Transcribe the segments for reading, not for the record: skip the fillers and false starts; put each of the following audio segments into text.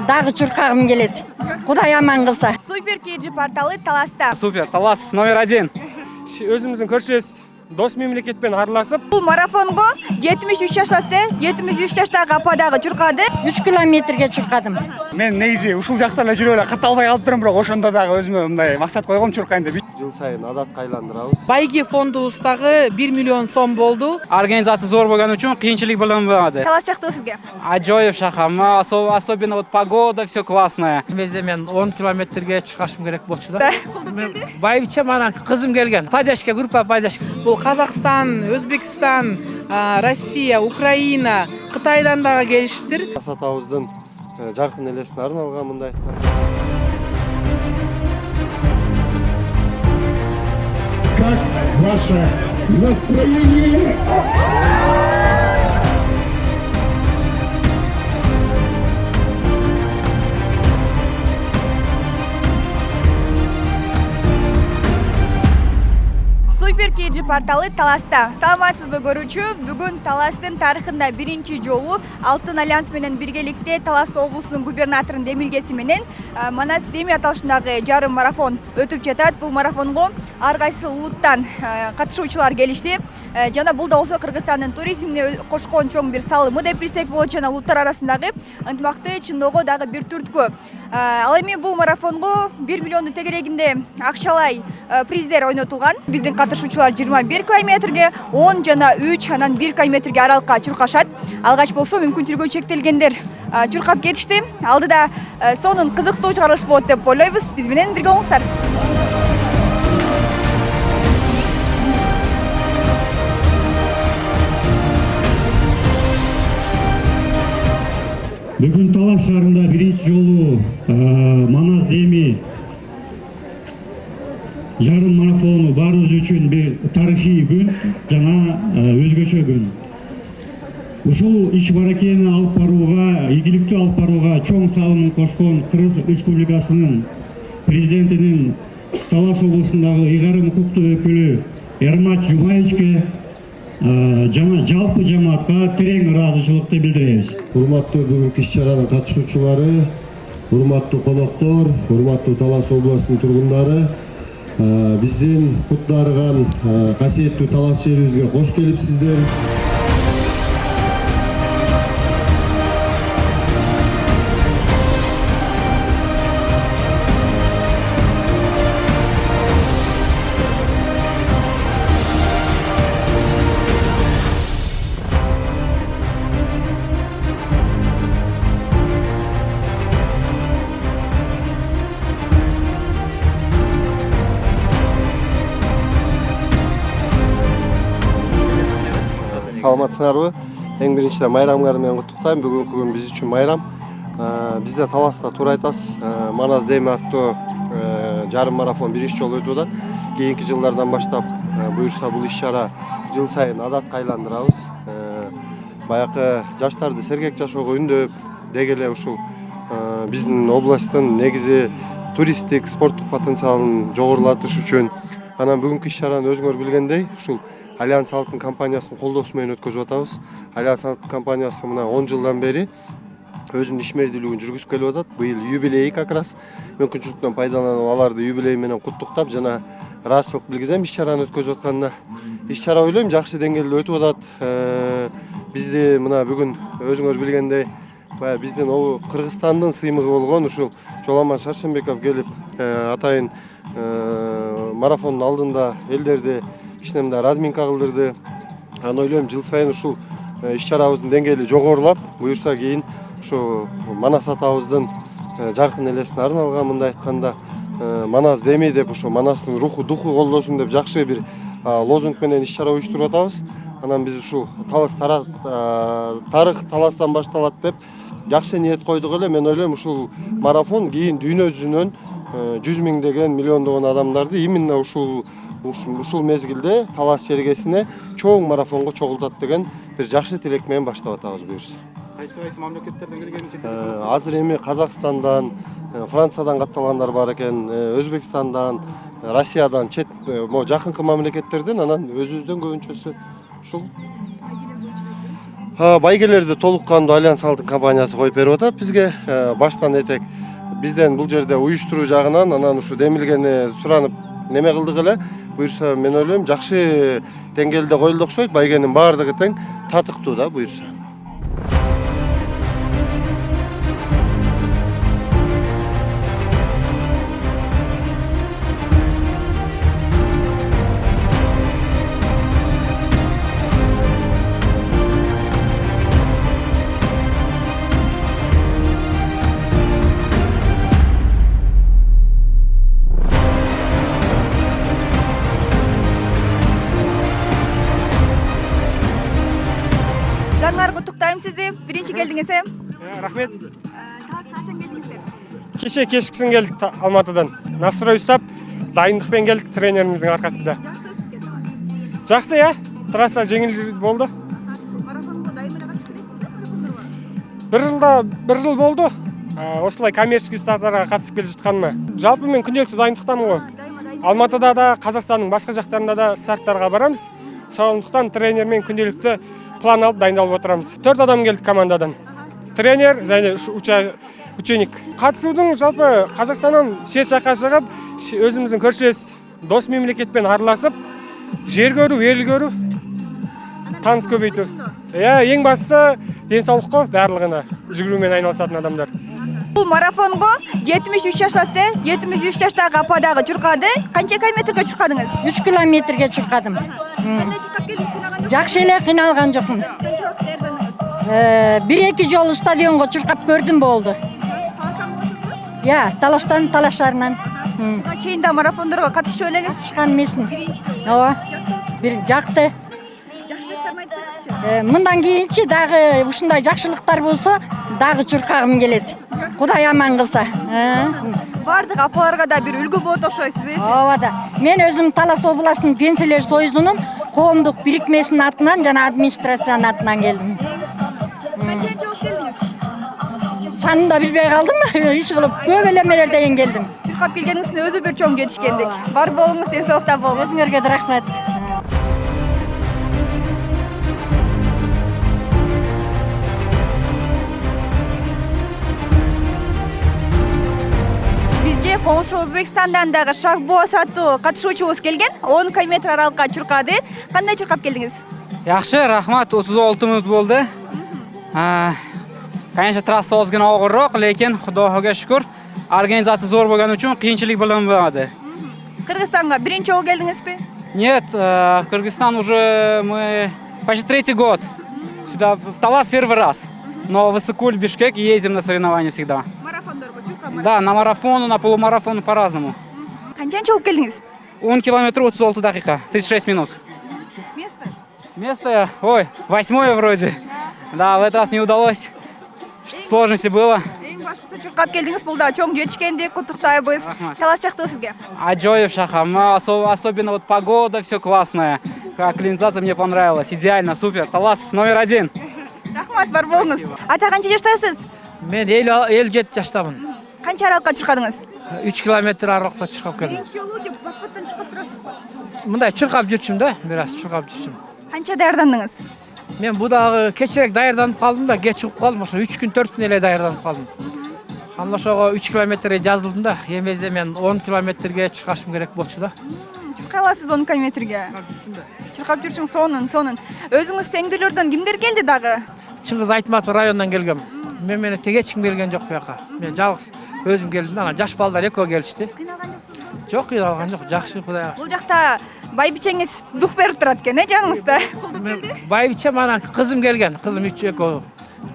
дагы чуркагым келет. Кудай аман кылса. Супер KG порталы таласта. Супер, талас номер 1. Өзіміздің көршілес дос мемлекетпен араласып. Бұл марафонго 73 жаштасы, 73 жаштагы ападагы чуркады. 3 километрге чуркадым. Мен негизи ушул жакта эле жүрүп эле катталбай калып турам, бирок ошондо дагы өзүмө мындай максат койгом чуркайын деп. Жыл сайын адатка айландырабыз. Байги фондубуздагы 1 миллион сом болду. Организация зор болгон үчүн кыйынчылык болбоду. Талас жактыбы сизге? Ажоев шахар. Особенно вот погода, все классное. Мен 10 километрге чыкашым керек болчу да. Байбиче мана кызым келген. Пайдашка группа пайдашка. Бул Казакстан, Өзбекстан, Россия, Украина, Кытайдан дагы келишиптир. Сатабыздын жаркын элесине арналган мындай айтканда. Как ваше настроение? Супер KG порталы таласта. Саламатсызбы көрүүчү? Бүгүн Таластын тарыхында биринчи жолу Алтын альянс менен биргеликте Талас облусунун губернаторунун демилгеси менен Манас Деми аталышындагы жарым марафон өтүп жатат. Бул марафонго ар кайсы улуттан катышуучулар келишти. Жана бул да болсо Кыргызстандын туризмине кошкон чоң бир салымы деп билсек болот, жана улуттар арасындагы ынтымакты чындоого дагы бир түрткү. Ал эми бул марафонго 1 миллиондун тегерегинде акчалай приздер ойнотулган. Биздин катышуучулар 21 километрге, 10 жана 3, анан 1 километрге аралыкка чуркашат. Алгач болсо мүмкүнчүлүгү чектелгендер чуркап кетишти. Алдыда сонун кызыктуу чыгарылыш болот деп ойлойбуз. Биз менен бирге болуңуздар. Бүгін Талас шаарында биринчи жолу Манас Деми жарым марафону баарыбыз үчүн бир тарыхый күн жана өзгөчө күн. Ушул иш баракени алып барууга, ийгиликтүү алып барууга чоң салымын кошкон Кыргыз Республикасынын президентинин Талас облусундагы ыйгарым укуктуу өкүлү Эрмат Жумаевичке жана жалпы жамаатка терең ыраазычылыкты билдиребиз. Урматтуу бүгүнкү иш-чаранын катышуучулары, урматтуу коноктор, урматтуу Талас облусунун тургундары, биздин кут дарыган касиеттүү Талас жерибизге кош келипсиздер. Саламатсыңарбы? Эң биринчиден майрамыңар менен куттуктайм. Бүгүнкү күн биз үчүн майрам. Бизде Таласта туура айтасыз. Манас Деми аттуу жарым марафон биринчи жолу өтүп атат. Кийинки жылдардан баштап буюрса бул иш-чара жыл сайын адатка айландырабыз. Баякы жаштарды сергек жашоого үндөп, деги эле ушул биздин областтын негизи туристтик, спорттук потенциалын жогорулатыш үчүн анан бүгүнкү иш-чараны өзүңөр билгендей, ушул Альянс Алтын компаниясынын колдоосу менен өткөзүп атабыз. Альянс Алтын компаниясы мына 10 жылдан бери өзүнүн ишмердүүлүгүн жүргүзүп келип атат. Быйыл юбилей как раз. Мүмкүнчүлүктөн пайдаланып аларды юбилей менен куттуктап жана ыраазычылык билгизем иш-чараны өткөзүп атканына. Иш-чара ойлойм жакшы деңгээлде өтүп атат. Бизди мына бүгүн өзүңөр билгендей биздин Кыргызстандын сыймыгы болгон ушул Жоламан Шаршембеков келип атайын марафондун алдында элдерди кичинемде разминка кылдырды. Аны ойлойм жыл сайын ушул иш-чарабыздын деңгээли жогорулап, буюрса кийин ушу Манас атабыздын жаркын элесине арналган мындай айтканда Манас Деми деп ушу Манастын руху, духу колдосун деп жакшы бир лозунг менен иш-чара уюштуруп атабыз. Анан биз ушул тарых Таластан башталат деп жакшы ниет койдук эле. Мен ойлойм ушул марафон кийин дүйнө жүзүнөн 100 миңдеген, миллиондогон адамдарды именно ушул мезгилде Талас чергесине чоң марафонго чогултат деген бир жакшы тилек менен баштап атабыз буюрса. Кайсы мамлекеттерден келген? Азыр эми Казакстандан, Франциядан катталгандар бар экен, Өзбекстандан, Россиядан, жакынкы мамлекеттерден, анан өзүбүздөн көбүнчөсү ушул Байгелерди толук кандуу Альянс Алтын компаниясы коюп берип атат бизге. Баштан этек бизден бул жерде уюштуруу жагынан анан ушу демилгени суранып неме кылдык эле. Буюрса мен ойлойм жакшы деңгээлде коюлду окшойт. Байгенин баардыгы тең татыктуу да буюрса. Заңар куттуктайм сизди. Биринчи келдиңиз. Рахмет. Таласка качан келдиңиздер? Кеше кешкісін келдік Алматыдан. Настрой ұстап, дайындықпен келдік тренеріміздің арқасында. Жақсы, я? Трасса жеңіл болды. Марафонго дайындыгына катышып келесиздер? Бір жыл болды. Осылай коммерческий старттарға қатысып келе жатқаныма. Жалпы мен күнделікті дайындықтамын ғой. Алматыда да, Қазақстанның басқа жақтарында да старттарға барамыз. Сондықтан тренермен күнделікті план алып дайындалып отырамыз. 4 адам келді командадан. Тренер және ученик. Қатысудың жалпы Қазақстаннан шет жаққа шығып, өзіміздің көршілес дос мемлекетпен араласып, жер көру, ел көру, таныс көбейту. Ең бастысы денсаулық қой, барлығына жүгірумен айналысатын адамдар. Бул марафонго 73 жаштасы, 73 жаштагы ападагы чуркады. Канча километрге чуркадыңыз? 3 километрге чуркадым. Кандай чуркап келдиңиз? Жакшы эле кыйналган жокмун. 1-2 жолу стадионго чуркап көрдүм болду. Таластан талаштарынан. Чейинде марафондорго катышып элеңиз? Чыккан эмесмин. Ооба. Бир жакты. Мындан кийинчи дагы ушундай жакшылыктар болсо, дагы чуркагым келет. Кудай аман кылса. Бардык апаларга да бир үлгү болот окшойсуз. Ооба да. Мен өзүм Талас областынын Пенсиялер союзунун коомдук бирикмесинин атынан жана администрациянын атынан келдим. Канча жолу келдиңиз? Санын да билбей калдым. Иш кылып көп эле мерден келдим. Чуркап келгениңиздин өзү бир чоң жетишкендик. Бар болуңуз, ден соолукта болуңуз. Өзүңөргө да рахмат. Бизге коңшу Өзбекстандан дагы Шахбуаз аттуу катышуучубуз келген. 10 км аралыкка чуркады. Кандай чуркап келдиңиз? Yaxshi, rahmat. 36 minut bo'ldi. Конечно, trassa ozgina og'irroq, lekin Xudoga shukr, organizatsiya zo'r bo'lgani uchun qiyinchilik bo'lmadi. Кыргызстанга биринчи жолу келдиңизби? Нет, Кыргызстан уже мы почти 3-й год. Сюда в Талас первый раз. Но в Иссык-Куль, Бишкек ездим на соревнования всегда. Марафондорго чуркап. Да, на марафон, на полумарафон по-разному. Канчанча болуп келдиңиз? 10 километров 36 дакика, 36 минут. Место? Место, 8-е вроде. Да, в этот раз не удалось. Сложности было. Эң башкысы чуркап келдиңиз, бул да чоң жетишкендик, куттуктайбыз. Талас жактыбы сизге? Аджоев шахар. Особенно вот погода, все классное. Акклиматизация мне понравилась. Идеально, супер. Талас номер 1. Рахмат, бар болуңуз. Ата канча жаштасыз? Мен 57 жаштамын. Канча аралыкка чуркадыңыз? 3 километр аралыкта чуркап келдим. Жолу деп бат-баттан чуркап турасызбы? Мындай чуркап жүрчүм да, бир аз чуркап жүрчүм. Канча даярдандыңыз? Мен бу дагы кечирээк даярданып калдым да, кеч угуп калдым. Ошо 3 күн 4 күн эле даярданып калдым. Анда ошого 3 километрге жазылдым да, эмезде мен 10 километрге чуркашым керек болчу да. Чуркай аласыз 10 километрге? Чуркап жүрчүң сонун. Өзүңүз теңдүүлөрдөн кимдер келди дагы? Чыңгыз Айтматов районунан келгем. Мен менен теге эч ким келген жок буяка. Мен жалгыз өзүм келдим. Анан жаш балдар экөө келишти. Кыйналган жоксузбу? Жок, кыйналган жок. Жакшы, Кудайга. Бул жакта байбичеңиз дух берип турат экен, жаныңызда. Байбичем анан кызым келген. Кызым 3 экөө.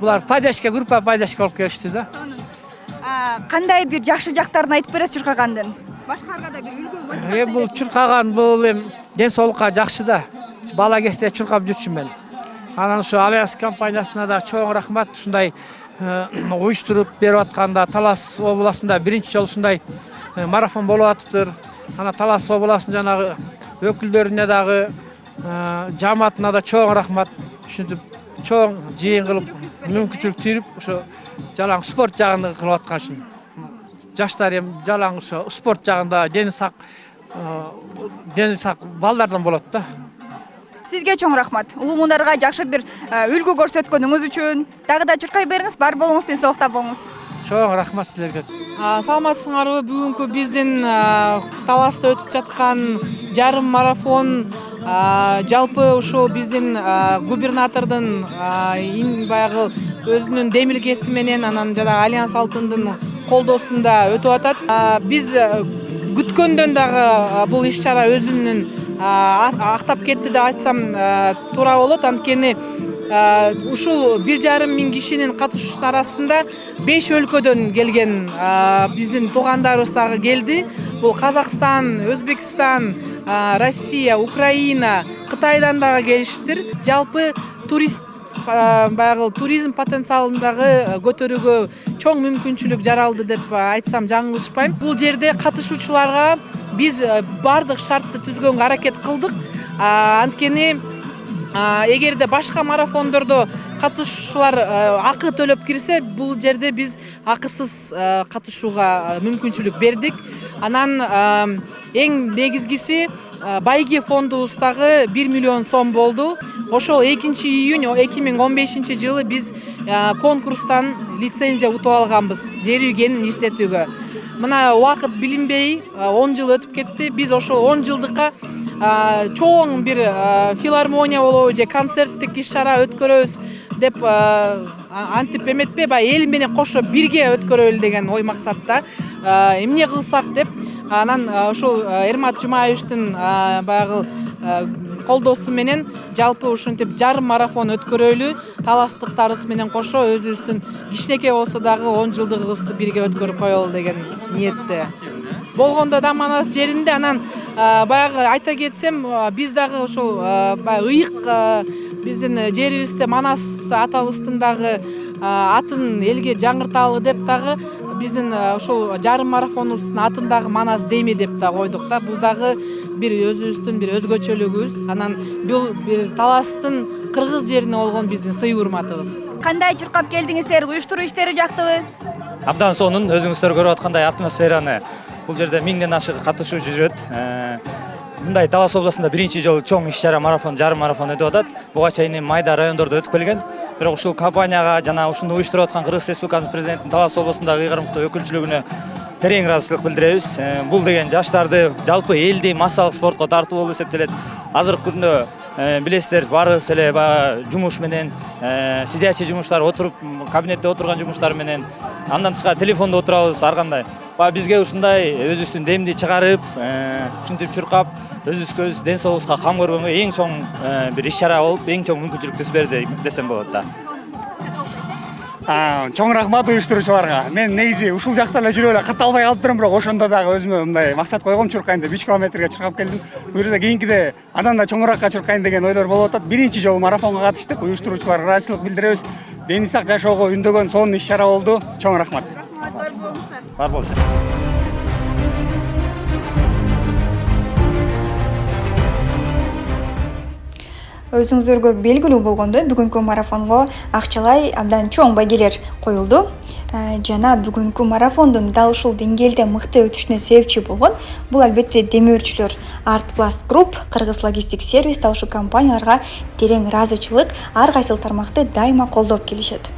Булар падешке, группа падешке болуп келишти да. Кандай бир жакшы жактарын айтып бересиз чуркагандын? Башкаларга да бир үлгү болсо. Бул чуркаган бул ден соолукка жакшы да. Бала кезде чуркап жүрчүм мен. Анан ушу Альянс компаниясына да чоң рахмат, ушундай уюштуруп берип атканда. Талас областында биринчи жолу ушундай марафон болуп атыптыр. Ана Талас областынын жанагы өкүлдөрүнө дагы, жамаатына да чоң рахмат. Ушинтип чоң жыйын кылып, мүмкүнчүлүк тийип, ошо жалаң спорт жагын кылып аткан үчүн. Жаштар жалаң ошо спорт жагында дени сак балдардан болот да. Сизге чоң рахмат. Улумундарга жакшы бир үлгү көрсөткөнүңүз үчүн. Дагы да чуркай бериңиз, бар болуңуз, тынчсыздыкта болуңуз. Чоң рахмат силерге. Саламатсыңарбы? Бүгүнкү биздин таласта өтүп жаткан жарым марафон жалпы ушул биздин губернатордун баягы өзүнүн демилгеси менен анан жанагы Альянс Алтындын колдоосунда өтүп атат. Биз күткөндөн дагы бул иш-чара өзүнүн актап кетти деп айтсам туура болот. Анткени ушул 1,5 миң кишинин катышуусу арасында 5 өлкөдөн келген биздин туугандарыбыз дагы келди. Бул Казакстан, Өзбекстан, Россия, Украина, Кытайдан дагы келишиптир. Жалпы баягы туризм потенциалын дагы көтөрүүгө чоң мүмкүнчүлүк жаралды деп айтсам жаңылышпайм. Бул жерде катышуучуларга биз бардык шартты түзгөнгө аракет кылдык. Анткени эгерде башка марафондордо катышуучулар акы төлөп кирсе, бул жерде биз акысыз катышууга мүмкүнчүлүк бердик. Анан эң негизгиси байге фондубуз дагы 1 миллион сом болду. Ошол 2 июнь 2015 жылы биз конкурстан лицензия утуп алганбыз жер үйгенин иштетүүгө. Мына убакыт билинбей 10 жыл өтүп кетти. Биз ошол 10 жылдыкка чоң бир филармония болобу же концерттик иш-чара өткөрөбүз деп антип эметпей, эл менен кошо бирге өткөрөлү деген ой максатта эмне кылсак деп анан ошол Эрмат Жумаевичтин баягы колдоосу менен жалпы ушинтип жарым марафон өткөрөлү, таластыктарыбыз менен кошо өзүбүздүн кичинекей болсо дагы 10 жылдыгыбызды бирге өткөрүп коелу деген ниетте. Болгондо да Манас жеринде анан баягы айта кетсем, биз дагы ошол ыйык биздин жерибизде Манас атабыздын дагы атын элге жаңырталы деп дагы биздин ошол жарым марафонубуздун атын дагы Манас Деми деп да койдук да. Бул дагы бир өзүбүздүн бир өзгөчөлүгүбүз. Анан бул бир Таластын кыргыз жерине болгон биздин сый урматыбыз. Кандай чуркап келдиңиздер? Уюштуруу иштери жактыбы? Абдан сонун, өзүңүздөр көрүп аткандай атмосфераны бул жерде 1000ден ашык катышуучу жүрөт. Мындай Талас областында биринчи жолу чоң иш-чара марафон, жарым марафон өтүп атат. Буга чейин майда райондордо өтүп келген. Бирок ушул компанияга жана ушуну уюштуруп аткан Кыргыз Республикасынын президентин Талас областындагы ыйгарымдуу өкүлчүлүгүнө терең ыраазычылык билдиребиз. Бул деген жаштарды, жалпы элди массалык спортко тартуу болуп эсептелет. Азыркы күндө билесиздер, баарыбыз эле жумуш менен, сидячий жумуштар, отуруп кабинетте отурган жумуштар менен, андан тышкары телефондо отурабыз ар кандай. Бизге ушундай өзүбүздүн демди чыгарып, ушинтип чуркап, өзүбүзгө ден соолугубузга кам көргөнгө эң чоң бир иш-чара болуп, эң чоң мүмкүнчүлүк түз берди десем болот да. Чоң рахмат уюштуруучуларга. Мен негизи ушул жакта эле жүрүп эле катталбай калып турам, бирок ошондо дагы өзүмө мындай максат койгом, чуркайын деп 3 километрге чуркап келдим. Бул жерде кийинкиде андан да чоңуракка чуркайын деген ойлор болуп атат. Биринчи жолу марафонго катыштык, уюштуруучуларга ыраазычылык билдиребиз. Дени сак жашоого үндөгөн сонун иш-чара болду. Чоң рахмат. Бар болуңуздар. Бар болсун. Өзүңүздөргө белгилүү болгондой, бүгүнкү марафонго акчалай абдан чоң байгелер коюлду. Жана бүгүнкү марафондун дал ушул деңгээлде мыкты өтүшүнө себепчи болгон бул албетте демөөрчүлөр. Артпласт Групп, Кыргыз логистик сервис ушул компанияларга терең ыраазычылык, ар кайсыл тармакты дайыма колдоп келишет.